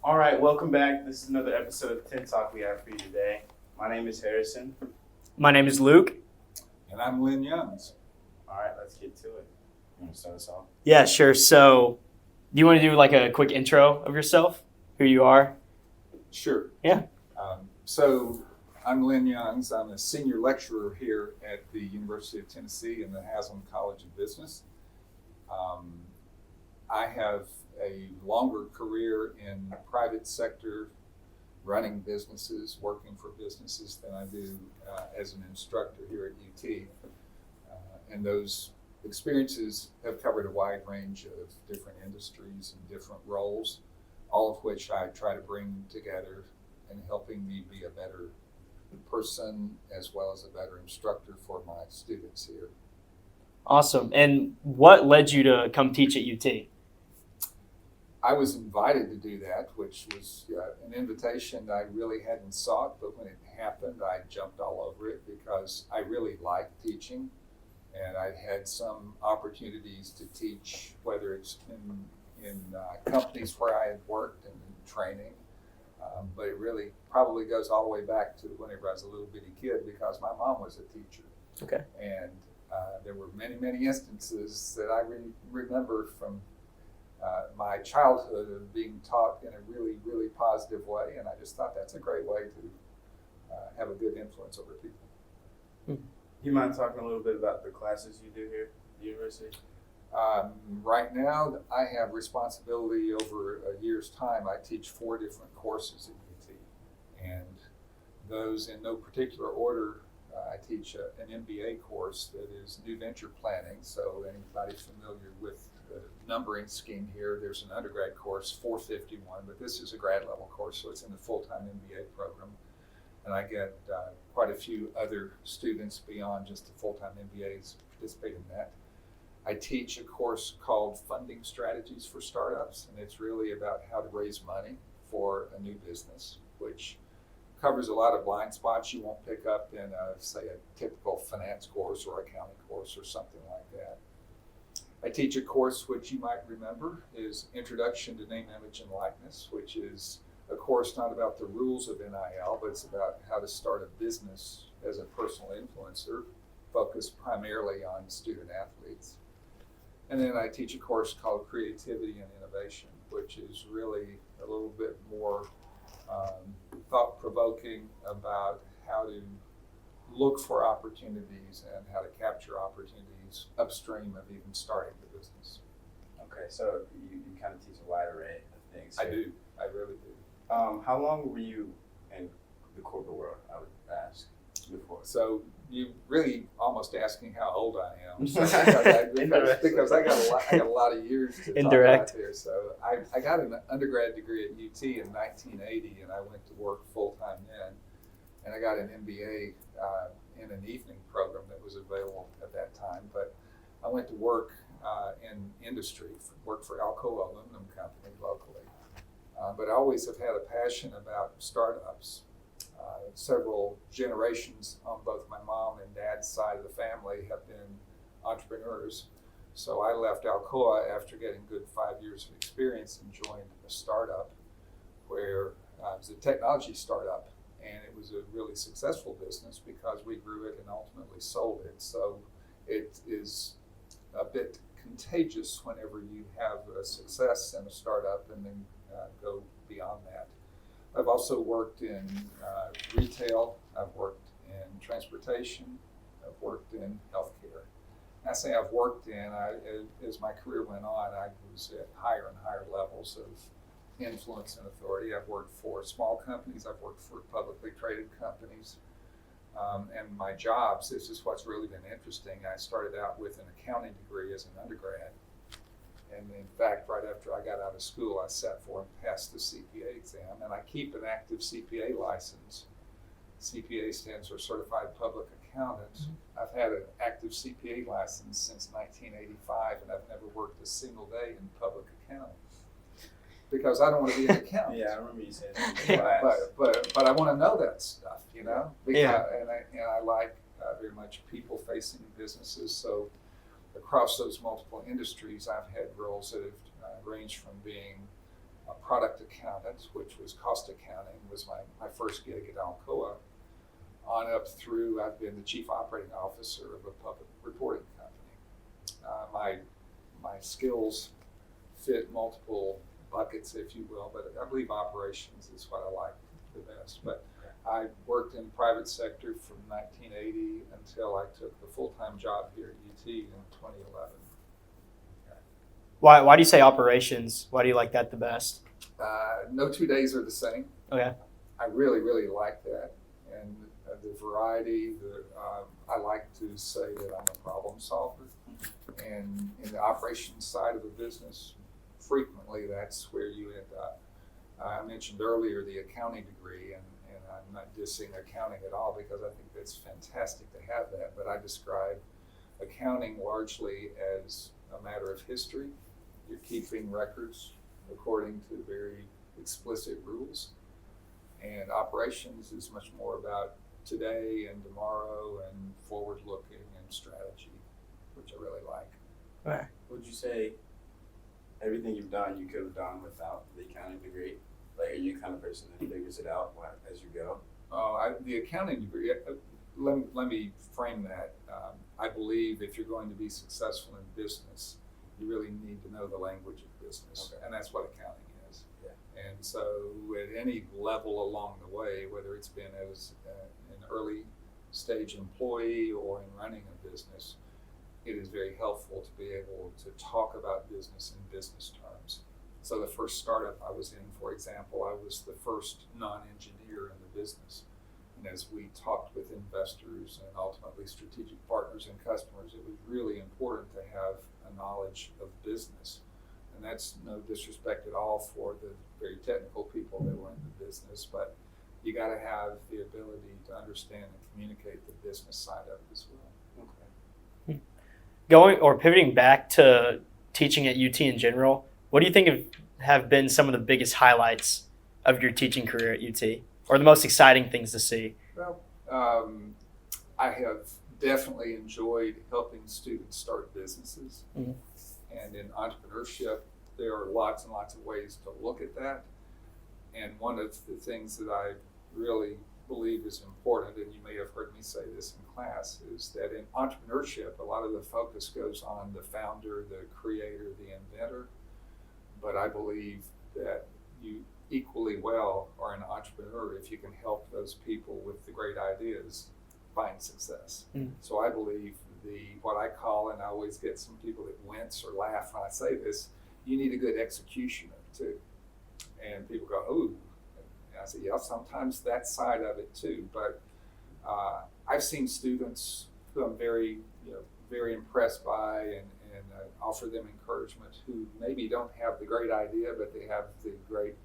All right, welcome back. This is another episode of Tenn Talk we have for you today. My name is Harrison. My name is Luke. And I'm Lynn Youngs. All right, let's get to it. You want to start us off? Yeah, sure. So, do you want to do like a quick intro of yourself? Who you are? Sure. Yeah. So I'm Lynn Youngs. I'm a senior lecturer here at the University of Tennessee in the Haslund College of Business. I have a longer career in the private sector, running businesses, working for businesses than I do as an instructor here at UT. And those experiences have covered a wide range of different industries and different roles, all of which I try to bring together in helping me be a better person as well as a better instructor for my students here. Awesome. And what led you to come teach at UT? I was invited to do that, which was an invitation I really hadn't sought, but when it happened, I jumped all over it because I really liked teaching, and I had some opportunities to teach, whether it's in companies where I had worked and in training, but it really probably goes all the way back to whenever I was a little bitty kid because my mom was a teacher. Okay. And there were many, many instances that I remember from my childhood of being taught in a really, really positive way, and I just thought that's a great way to have a good influence over people. You mind talking a little bit about the classes you do here at the university? Right now, I have responsibility over a year's time. I teach 4 different courses at UT, and those in no particular order. I teach an MBA course that is new venture planning, so anybody familiar with the numbering scheme here, there's an undergrad course, 451, but this is a grad level course, so it's in the full-time MBA program. And I get quite a few other students beyond just the full-time MBAs participate in that. I teach a course called Funding Strategies for Startups, and it's really about how to raise money for a new business, which covers a lot of blind spots you won't pick up in, say, a typical finance course or accounting course or something like that. I teach a course which you might remember is Introduction to Name, Image, and Likeness, which is a course not about the rules of NIL, but it's about how to start a business as a personal influencer, focused primarily on student athletes. And then I teach a course called Creativity and Innovation, which is really a little bit more thought-provoking about how to look for opportunities and how to capture opportunities upstream of even starting the business. Okay, so you kind of teach a wide array of things. I do. I really do. How long were you in the corporate world, I would ask, before? So you really almost asking how old I am. So because I got a lot of years to talk about there. So I got an undergrad degree at UT in 1980, and I went to work full-time then. And I got an MBA in an evening program that was available at that time. But I went to work in industry, worked for Alcoa Aluminum Company locally. But I always have had a passion about startups. Several generations on both my mom and dad's side of the family have been entrepreneurs. So I left Alcoa after getting good 5 years of experience and joined a startup where it was a technology startup. And it was a really successful business because we grew it and ultimately sold it. So it is a bit contagious whenever you have a success in a startup and then go beyond that. I've also worked in retail, I've worked in transportation, I've worked in healthcare. And I say I've worked in, as my career went on, I was at higher and higher levels of influence and authority. I've worked for small companies, I've worked for publicly traded companies. And my jobs, this is what's really been interesting. I started out with an accounting degree as an undergrad. And in fact, right after I got out of school, I sat for and passed the CPA exam. And I keep an active CPA license. CPA stands for Certified Public Accountant. Mm-hmm. I've had an active CPA license since 1985, and I've never worked a single day in public accounting because I don't want to be an accountant. Yeah, I remember you saying that. But I want to know that stuff, you know? Because, yeah. And I like very much people-facing businesses. So across those multiple industries, I've had roles that have ranged from being a product accountant, which was cost accounting, was my first gig at Alcoa, on up through I've been the chief operating officer of a public reporting company. My skills fit multiple buckets, if you will, but I believe operations is what I like the best. But I worked in the private sector from 1980 until I took the full-time job here at UT in 2011. Why do you say operations? Why do you like that the best? No 2 days are the same. Okay. I really, really like that. And the variety, I like to say that I'm a problem solver. And in the operations side of a business, frequently that's where you end up. I mentioned earlier the accounting degree, and I'm not dissing accounting at all because I think that's fantastic to have that, but I describe accounting largely as a matter of history. You're keeping records according to very explicit rules, and operations is much more about today and tomorrow and forward-looking and strategy, which I really like. Right. Would you say everything you've done you could have done without the accounting degree? Like, are you the kind of person that figures it out as you go? The accounting degree, let me frame that. I believe if you're going to be successful in business, you really need to know the language of business, Okay. and that's what accounting is. Yeah. And so at any level along the way, whether it's been as an early stage employee or in running a business, it is very helpful to be able to talk about business in business terms. So the first startup I was in, for example, I was the first non-engineer in the business. And as we talked with investors and ultimately strategic partners and customers, it was really important to have a knowledge of business. And that's no disrespect at all for the very technical people that were in the business, but you got to have the ability to understand and communicate the business side of it as well. Okay. Going or pivoting back to teaching at UT in general, what do you think have been some of the biggest highlights of your teaching career at UT, or the most exciting things to see? Well, I have definitely enjoyed helping students start businesses. Mm-hmm. And in entrepreneurship, there are lots and lots of ways to look at that. And one of the things that I really believe is important, and you may have heard me say this in class, is that in entrepreneurship, a lot of the focus goes on the founder, the creator, the inventor. But I believe that you equally well are an entrepreneur if you can help those people with the great ideas find success. Mm. So I believe what I call, and I always get some people that wince or laugh when I say this, you need a good executioner too. And people go, ooh. And I say, yeah, sometimes that side of it too. But I've seen students who I'm very impressed by and offer them encouragement who maybe don't have the great idea, but they have the great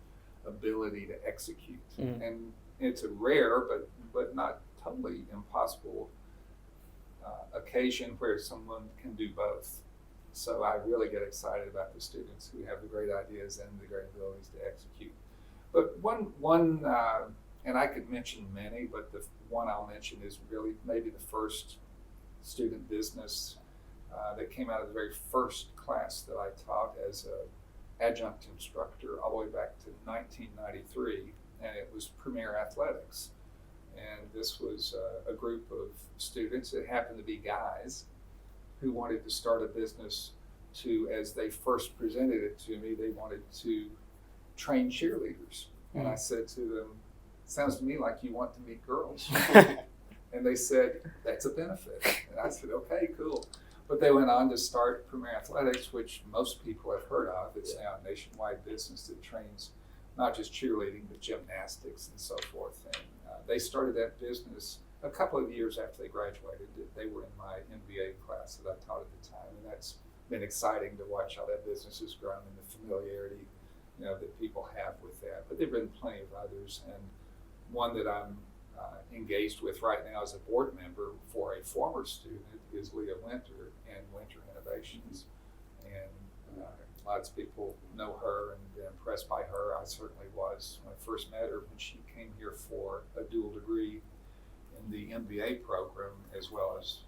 ability to execute. Mm. And it's a rare, but not totally impossible occasion where someone can do both. So I really get excited about the students who have the great ideas and the great abilities to execute. But one and I could mention many, but the one I'll mention is really maybe the first student business that came out of the very first class that I taught as an adjunct instructor all the way back to 1993, and it was Premier Athletics. And this was a group of students, it happened to be guys, who wanted to start a business to, as they first presented it to me, they wanted to train cheerleaders. Mm-hmm. And I said to them, sounds to me like you want to meet girls. And they said, that's a benefit. And I said, okay, cool. But they went on to start Premier Athletics, which most people have heard of. It's now a nationwide business that trains not just cheerleading, but gymnastics and so forth. And they started that business a couple of years after they graduated. They were in my MBA class that I taught at the time. And that's been exciting to watch how that business has grown and the familiarity that people have with that. But there have been plenty of others. And one that I'm engaged with right now as a board member for a former student is Leah Winter and Winter Innovations. And lots of people know her and been impressed by her. I certainly was when I first met her when she came here for a dual degree in the MBA program as well as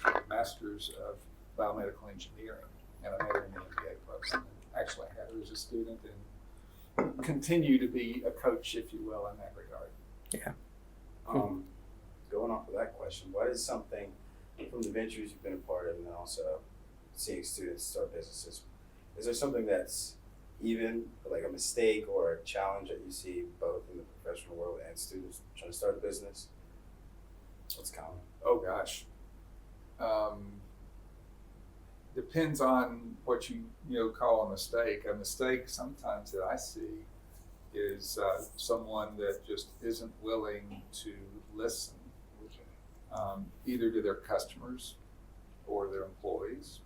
a Master's of Biomedical Engineering. And I met her in the MBA program. And actually, I had her as a student in continue to be a coach, if you will, in that regard. Yeah. Going off of that question, what is something from the ventures you've been a part of, and then also seeing students start businesses, is there something that's even like a mistake or a challenge that you see both in the professional world and students trying to start a business? What's common? Oh gosh. Depends on what you call a mistake. A mistake sometimes that I see is someone that just isn't willing to listen, either to their customers or their employees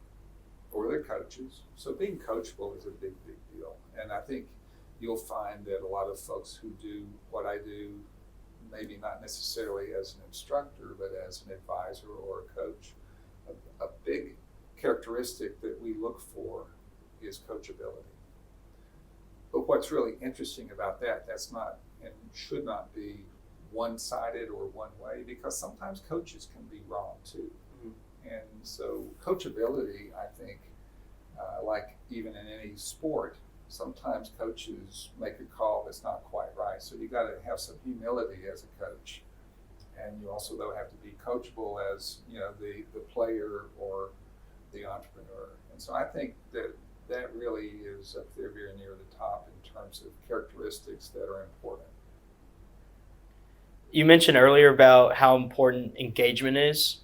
or their coaches. So being coachable is a big deal. And I think you'll find that a lot of folks who do what I do, maybe not necessarily as an instructor, but as an advisor or a coach, a big characteristic that we look for is coachability. But what's really interesting about that's not and should not be one-sided or one way, because sometimes coaches can be wrong too. And so coachability, I think, like even in any sport, sometimes coaches make a call that's not quite right. So you got to have some humility as a coach, and you also though have to be coachable as the player or the entrepreneur. And so I think that really is up there very near the top in terms of characteristics that are important. You mentioned earlier about how important engagement is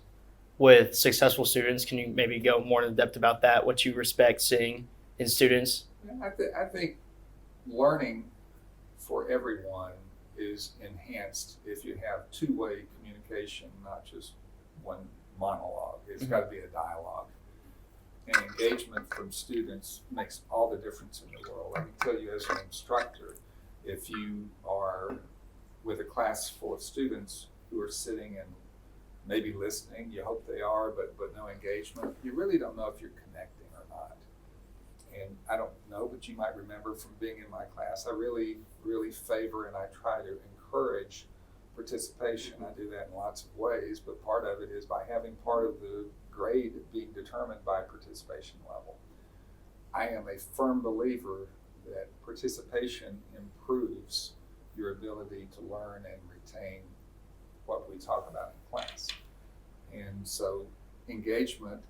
with successful students. Can you maybe go more in depth about that, what you respect seeing in students? I think learning for everyone is enhanced if you have two-way communication, not just one monologue. It's got to be a dialogue. And engagement from students makes all the difference in the world. I can tell you as an instructor, if you are with a class full of students who are sitting and maybe listening, you hope they are, but no engagement, you really don't know if you're connecting or not. And I don't know, but you might remember from being in my class, I really, really favor and I try to encourage participation. I do that in lots of ways, but part of it is by having part of the grade being determined by participation level. I am a firm believer that participation improves your ability to learn and retain what we talk about in class. And so engagement,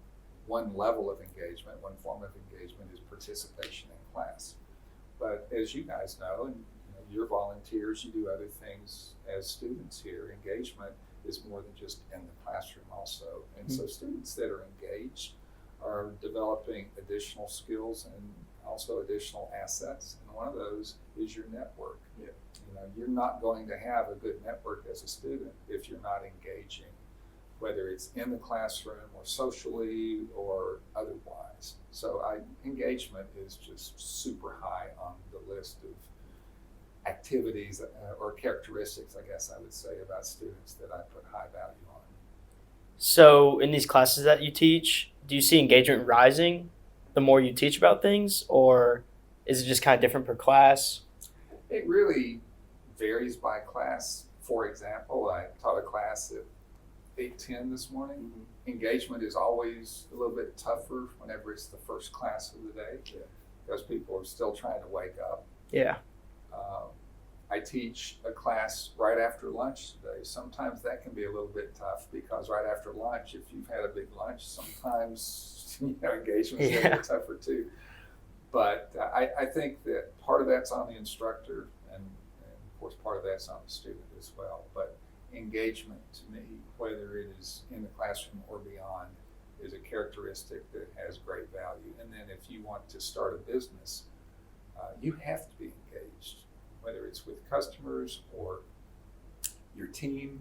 one level of engagement, one form of engagement is participation in class. But as you guys know, and you're volunteers, you do other things as students here, engagement is more than just in the classroom also. And so students that are engaged are developing additional skills and also additional assets. And one of those is your network. Yeah. You're not going to have a good network as a student if you're not engaging, whether it's in the classroom or socially or otherwise. So engagement is just super high on the list of activities or characteristics, I guess I would say, about students that I put high value on. So in these classes that you teach, do you see engagement rising the more you teach about things, or is it just kind of different per class? It really varies by class. For example, I taught a class at 8:10 this morning. Engagement is always a little bit tougher whenever it's the first class of the day, because people are still trying to wake up. Yeah. I teach a class right after lunch today. Sometimes that can be a little bit tough because right after lunch, if you've had a big lunch, sometimes engagement's a little bit tougher too. But I think that part of that's on the instructor, and of course part of that's on the student as well. But engagement to me, whether it is in the classroom or beyond, is a characteristic that has great value. And then if you want to start a business, you have to be engaged, whether it's with customers or your team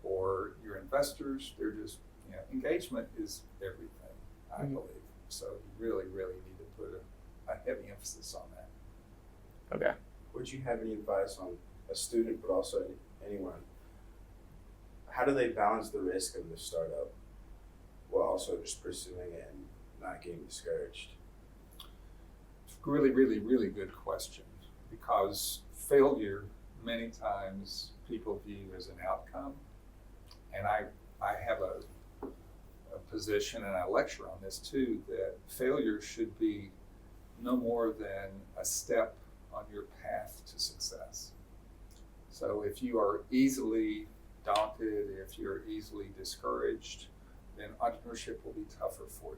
or your investors. They're just, engagement is everything, I believe. So you really, really need to put a heavy emphasis on that. Okay. Would you have any advice on a student, but also anyone? How do they balance the risk of the startup while also just pursuing it and not getting discouraged? Really, really, really good question, because failure many times people view as an outcome. And I have a position, and I lecture on this too, that failure should be no more than a step on your path to success. So if you are easily daunted, if you're easily discouraged, then entrepreneurship will be tougher for you.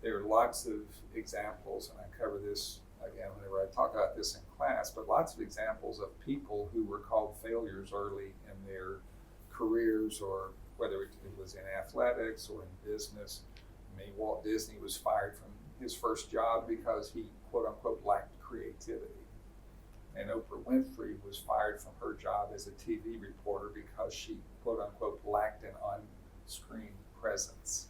There are lots of examples, and I cover this again whenever I talk about this in class, but lots of examples of people who were called failures early in their careers, or whether it was in athletics or in business. I mean, Walt Disney was fired from his first job because he, quote unquote, lacked creativity. And Oprah Winfrey was fired from her job as a TV reporter because she, quote unquote, lacked an on-screen presence.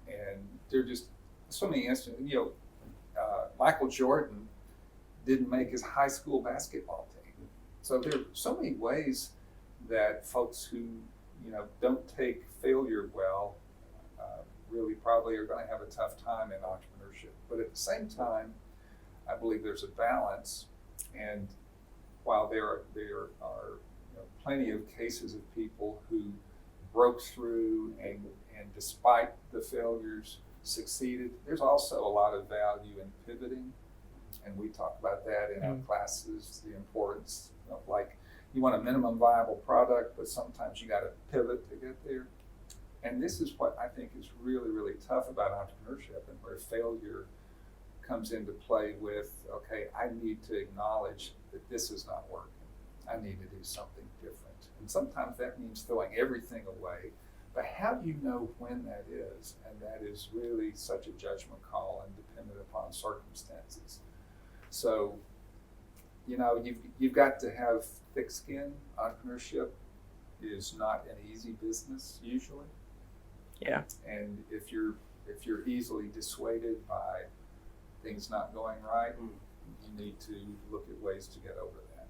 And there are just so many instances. Michael Jordan didn't make his high school basketball team. So there are so many ways that folks who don't take failure well really probably are going to have a tough time in entrepreneurship. But at the same time, I believe there's a balance. And while there are plenty of cases of people who broke through and despite the failures succeeded, there's also a lot of value in pivoting. And we talk about that in our classes, the importance of, like, you want a minimum viable product, but sometimes you got to pivot to get there. And this is what I think is really, really tough about entrepreneurship, and where failure comes into play with, okay, I need to acknowledge that this is not working. I need to do something different. And sometimes that means throwing everything away. But how do you know when that is? And that is really such a judgment call and dependent upon circumstances. So, you've got to have thick skin. Entrepreneurship is not an easy business usually. Yeah. And if you're easily dissuaded by things not going right, you need to look at ways to get over that.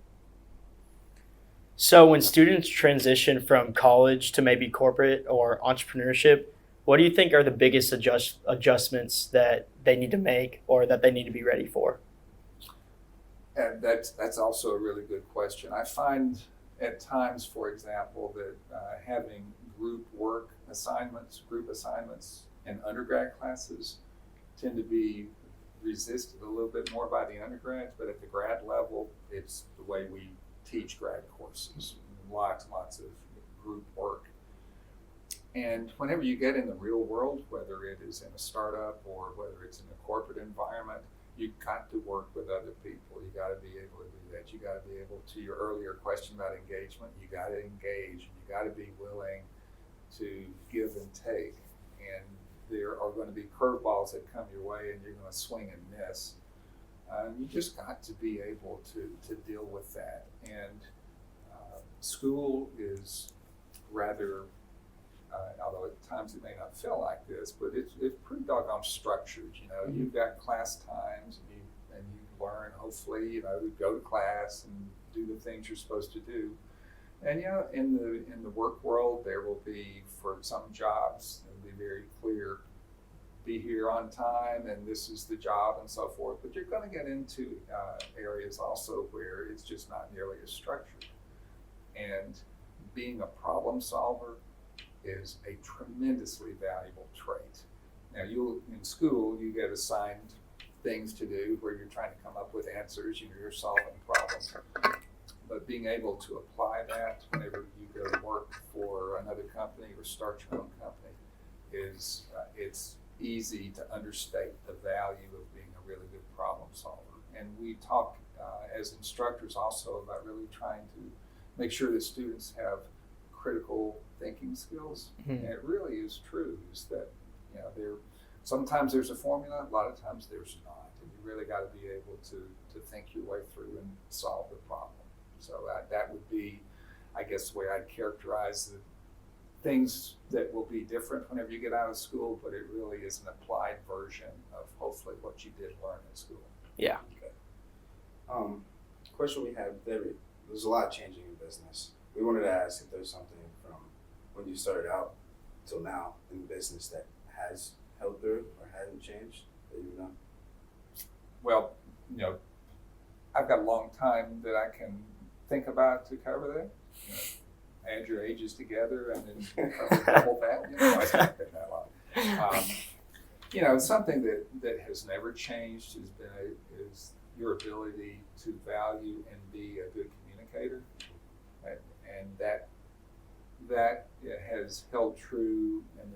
So when students transition from college to maybe corporate or entrepreneurship, what do you think are the biggest adjustments that they need to make or that they need to be ready for? And that's also a really good question. I find at times, for example, that having group assignments in undergrad classes tend to be resisted a little bit more by the undergrads, but at the grad level, it's the way we teach grad courses. Lots of group work. And whenever you get in the real world, whether it is in a startup or whether it's in a corporate environment, you've got to work with other people. You got to be able to do that. You got to be able to, your earlier question about engagement, you got to engage. You got to be willing to give and take. And there are going to be curveballs that come your way, and you're going to swing and miss. You just got to be able to deal with that. And school is rather, although at times it may not feel like this, but it's pretty doggone structured. You've got class times, and you learn, hopefully, to go to class and do the things you're supposed to do. And in the work world, there will be, for some jobs, it'll be very clear, be here on time, and this is the job, and so forth. But you're going to get into areas also where it's just not nearly as structured. And being a problem solver is a tremendously valuable trait. Now, in school, you get assigned things to do where you're trying to come up with answers, you're solving problems. But being able to apply that whenever you go to work for another company or start your own company is, it's easy to understate the value of being a really good problem solver. And we talk as instructors also about really trying to make sure that students have critical thinking skills. And it really is true, is that sometimes there's a formula, a lot of times there's not. And you really got to be able to think your way through and solve the problem. So that would be, I guess, the way I'd characterize the things that will be different whenever you get out of school, but it really is an applied version of hopefully what you did learn in school. Yeah. Okay. Question we have, there's a lot changing in business. We wanted to ask if there's something from when you started out till now in the business that has held through or hasn't changed that you know? Well, I've got a long time that I can think about to cover that. Add your ages together and then cover double that. It's not been that long. Something that has never changed is your ability to value and be a good communicator, and that has held true, and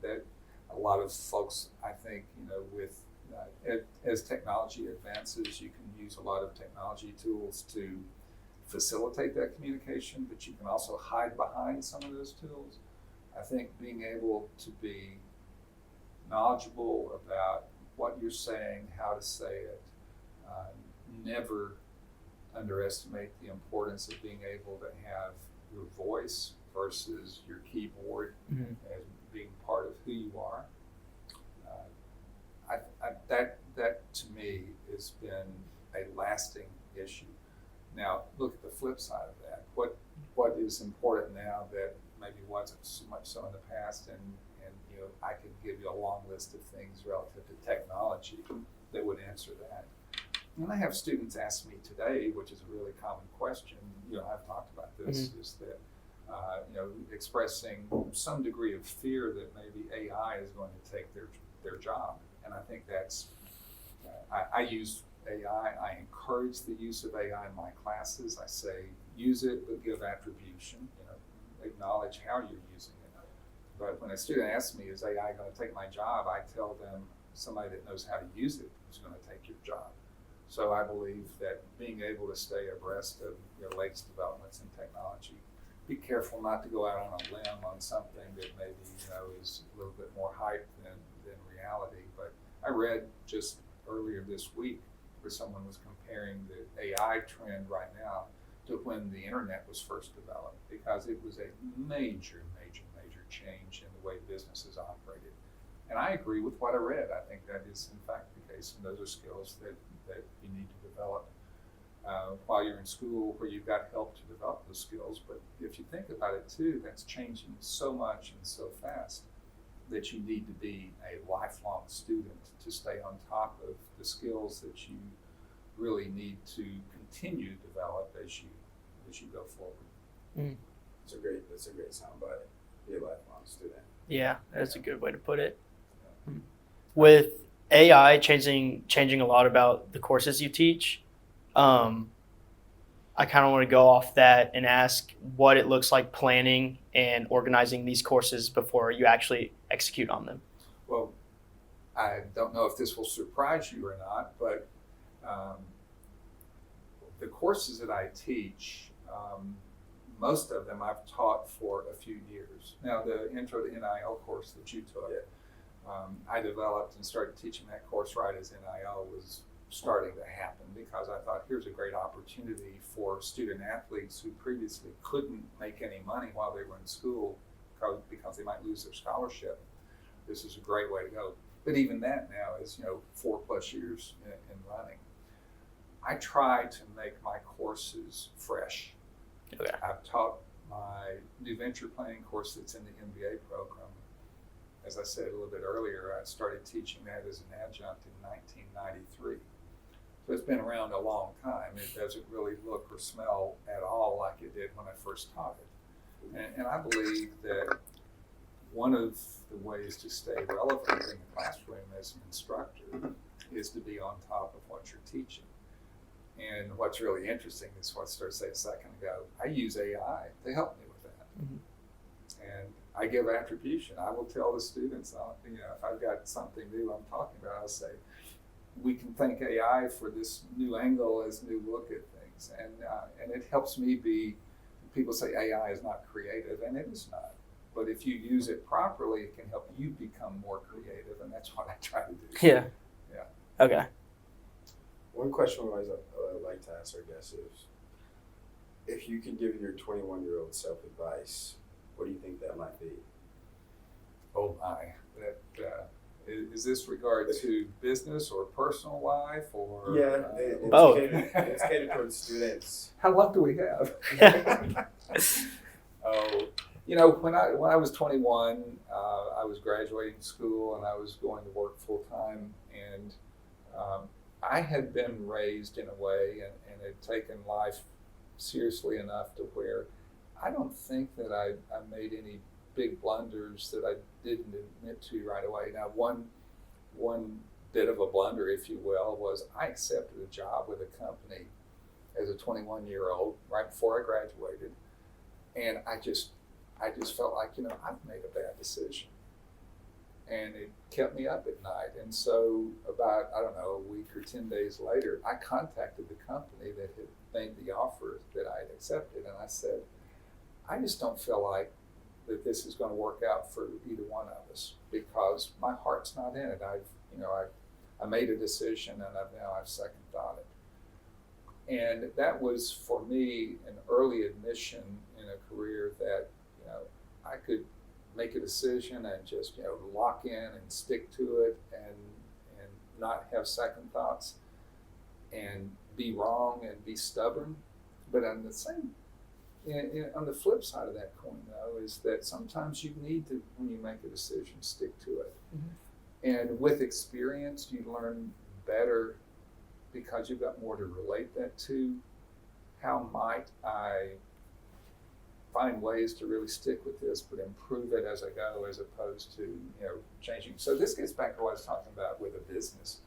that a lot of folks, I think, with as technology advances, you can use a lot of technology tools to facilitate that communication, but you can also hide behind some of those tools. I think being able to be knowledgeable about what you're saying, how to say it, never underestimate the importance of being able to have your voice versus your keyboard as being part of who you are. That to me has been a lasting issue. Now, look at the flip side of that. What is important now that maybe wasn't so much so in the past, and I could give you a long list of things relative to technology that would answer that. And I have students ask me today, which is a really common question, I've talked about this, is that expressing some degree of fear that maybe AI is going to take their job. And I think that's, I use AI, I encourage the use of AI in my classes. I say, use it, but give attribution, acknowledge how you're using it. But when a student asks me, is AI going to take my job? I tell them, somebody that knows how to use it is going to take your job. So I believe that being able to stay abreast of latest developments in technology, be careful not to go out on a limb on something that maybe is a little bit more hype than reality. But I read just earlier this week where someone was comparing the AI trend right now to when the internet was first developed, because it was a major change in the way businesses operated. And I agree with what I read. I think that is in fact the case, and those are skills that you need to develop while you're in school, where you've got help to develop those skills. But if you think about it too, that's changing so much and so fast that you need to be a lifelong student to stay on top of the skills that you really need to continue to develop as you go forward. That's a great soundbite. Be a lifelong student. Yeah, that's a good way to put it. With AI changing a lot about the courses you teach, I kind of want to go off that and ask what it looks like planning and organizing these courses before you actually execute on them. Well, I don't know if this will surprise you or not, but the courses that I teach, most of them I've taught for a few years. Now, the Intro to NIL course that you took, I developed and started teaching that course right as NIL was starting to happen, because I thought, here's a great opportunity for student athletes who previously couldn't make any money while they were in school because they might lose their scholarship. This is a great way to go. But even that now is 4+ years in running. I try to make my courses fresh. Okay. I've taught my new venture planning course that's in the MBA program. As I said a little bit earlier, I started teaching that as an adjunct in 1993. So it's been around a long time. It doesn't really look or smell at all like it did when I first taught it. And I believe that one of the ways to stay relevant in the classroom as an instructor is to be on top of what you're teaching. And what's really interesting is what I started to say a second ago. I use AI to help me with that. And I give attribution. I will tell the students, if I've got something new I'm talking about, I'll say, we can thank AI for this new angle, this new look at things. And it helps me people say AI is not creative, and it is not. But if you use it properly, it can help you become more creative, and that's what I try to do. Yeah. Yeah. Okay. One question we always like to ask our guests is, if you could give your 21-year-old self advice, what do you think that might be? Oh my, is this regard to business or personal life or? It's both. It's catered towards students. How long do we have? When I was 21, I was graduating school and I was going to work full time, and I had been raised in a way and had taken life seriously enough to where I don't think that I made any big blunders that I didn't admit to right away. Now, one bit of a blunder, if you will, was I accepted a job with a company as a 21-year-old right before I graduated, and I just felt like, I've made a bad decision, and it kept me up at night. And so about, I don't know, a week or 10 days later, I contacted the company that had made the offer that I had accepted, and I said, I just don't feel like that this is going to work out for either one of us, because my heart's not in it. I made a decision, and I've second thought it. And that was for me an early admission in a career that, I could make a decision and just, lock in and stick to it and not have second thoughts and be wrong and be stubborn. But on the flip side of that coin, though, is that sometimes you need to, when you make a decision, stick to it. Mm-hmm. And with experience, you learn better because you've got more to relate that to. How might I find ways to really stick with this, but improve it as I go, as opposed to, changing. So this gets back to what I was talking about with a business.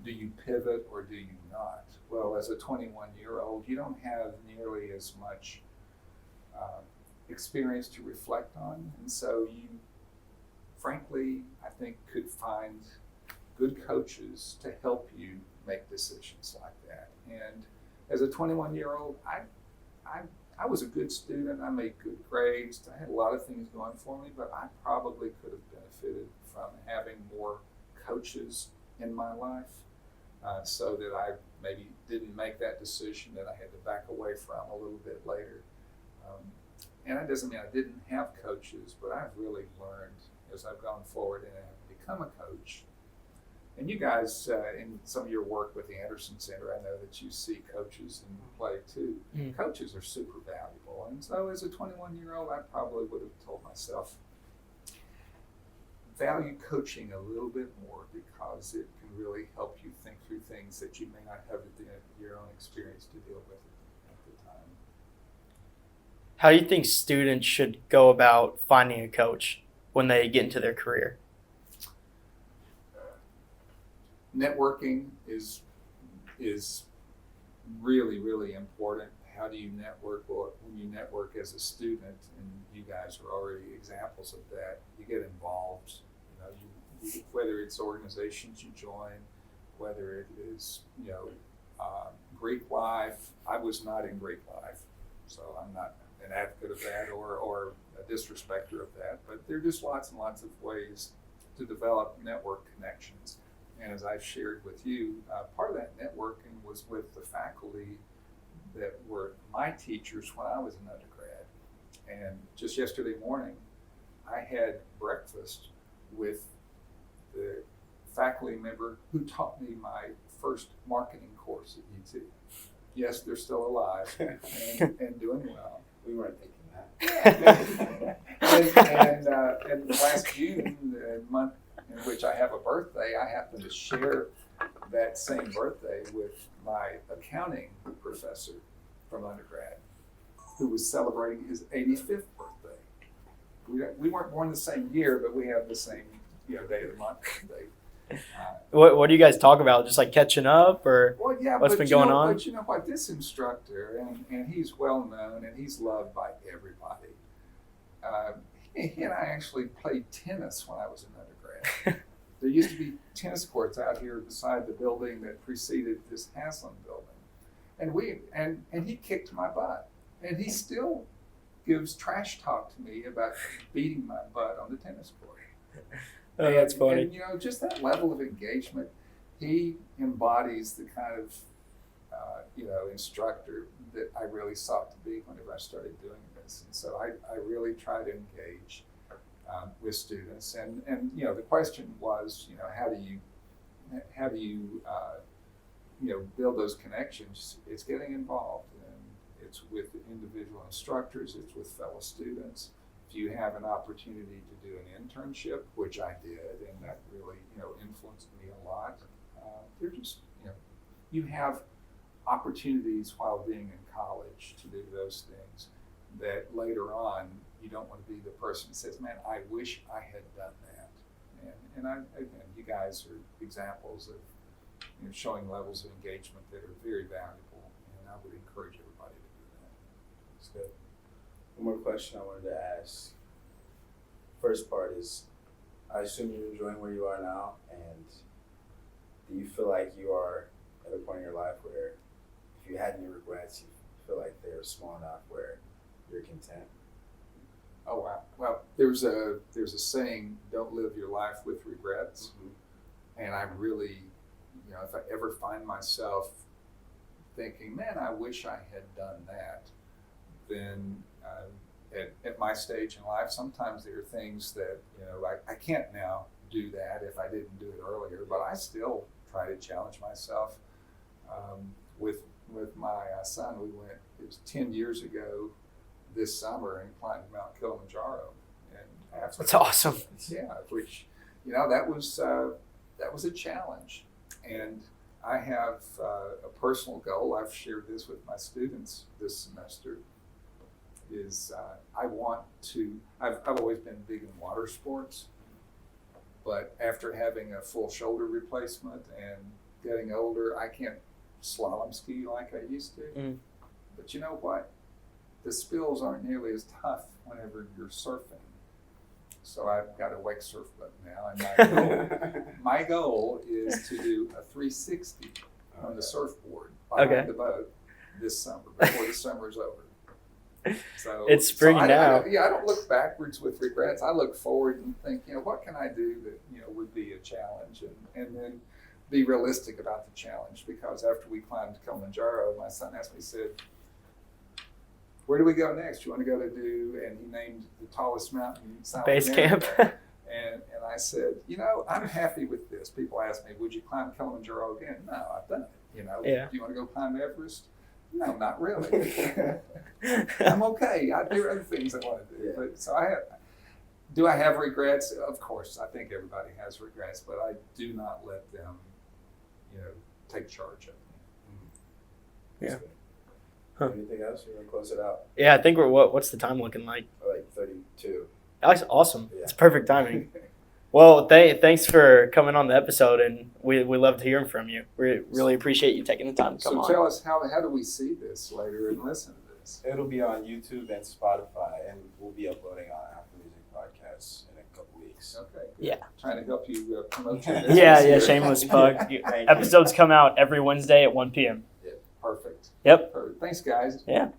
Do you pivot or do you not? Well, as a 21-year-old, you don't have nearly as much experience to reflect on. And so you, frankly, I think could find good coaches to help you make decisions like that. And as a 21-year-old, I was a good student. I made good grades. I had a lot of things going for me, but I probably could have benefited from having more coaches in my life, so that I maybe didn't make that decision that I had to back away from a little bit later. And that doesn't mean I didn't have coaches, but I've really learned as I've gone forward and have become a coach. And you guys, in some of your work with the Anderson Center, I know that you see coaches in play too. Mm. Coaches are super valuable. And so as a 21-year-old, I probably would have told myself, value coaching a little bit more, because it can really help you think through things that you may not have your own experience to deal with at the time. How do you think students should go about finding a coach when they get into their career? Networking is really, really important. How do you network? Well, when you network as a student, and you guys are already examples of that, you get involved. You whether it's organizations you join, whether it is, Greek life. I was not in Greek life, so I'm not an advocate of that or a disrespecter of that. But there are just lots and lots of ways to develop network connections. And as I've shared with you, part of that networking was with the faculty that were my teachers when I was an undergrad. And just yesterday morning, I had breakfast with the faculty member who taught me my first marketing course at UT. Yes, they're still alive and doing well. We weren't thinking that. And last June, the month in which I have a birthday, I happened to share that same birthday with my accounting professor from undergrad, who was celebrating his 85th birthday. We weren't born the same year, but we have the same day of the month birthday. What do you guys talk about? Just like catching up, or what's been going on? But you know what? This instructor, and he's well known, and he's loved by everybody. He and I actually played tennis when I was an undergrad. There used to be tennis courts out here beside the building that preceded this Haslam building. And he kicked my butt. And he still gives trash talk to me about beating my butt on the tennis court. Oh, that's funny. And just that level of engagement, he embodies the kind of instructor that I really sought to be whenever I started doing this. And so I really try to engage with students. And the question was, how do you build those connections? It's getting involved, and it's with individual instructors, it's with fellow students. If you have an opportunity to do an internship, which I did, and that really influenced me a lot, they're just you have opportunities while being in college to do those things that later on you don't want to be the person that says, man, I wish I had done that. And again, you guys are examples of showing levels of engagement that are very valuable, and I would encourage everybody to do that. That's good. One more question I wanted to ask. First part is, I assume you're enjoying where you are now, and do you feel like you are at a point in your life where if you had any regrets, you feel like they're small enough where you're content? Oh wow! Well, there's a saying: "Don't live your life with regrets." And I really, if I ever find myself thinking, "Man, I wish I had done that," then at my stage in life, sometimes there are things that I can't now do that if I didn't do it earlier. But I still try to challenge myself. With my son, we went. It was 10 years ago this summer and climbed Mount Kilimanjaro. And after, That's awesome. Yeah, which that was a challenge. And I have a personal goal. I've shared this with my students this semester. Is I want to. I've always been big in water sports, but after having a full shoulder replacement and getting older, I can't slalom ski like I used to. But you know what? The spills aren't nearly as tough whenever you're surfing. So I've got a wake surf button now, and my goal is to do a 360 on the surfboard behind the boat this summer before the summer's over. So it's spring now. I don't look backwards with regrets. I look forward and think, what can I do that would be a challenge, and then be realistic about the challenge. Because after we climbed Kilimanjaro, my son asked me, he said, "Where do we go next? You want to go to do?" And he named the tallest mountain in South Base America. camp. And I said, I'm happy with this. People ask me, "Would you climb Kilimanjaro again?" No, I've done it. Yeah. Do you want to go climb Everest? No, not really. I'm okay. There are other things I want to do. Yeah. But do I have regrets? Of course, I think everybody has regrets, but I do not let them, take charge of me. Yeah. Huh. Anything else? You want to close it out? Yeah, I think what's the time looking like? Like 32. That's awesome. Yeah. It's perfect timing. Well, thanks for coming on the episode, and we loved hearing from you. We really appreciate you taking the time to come on. So tell us, how do we see this later and listen to this? It'll be on YouTube and Spotify, and we'll be uploading on Apple Music Podcasts in a couple weeks. Okay. Yeah. Trying to help you promote your business. Yeah, here. shameless plug. Episodes come out every Wednesday at 1 p.m. Yeah, perfect. Yep. Perfect. Thanks, guys. Yeah.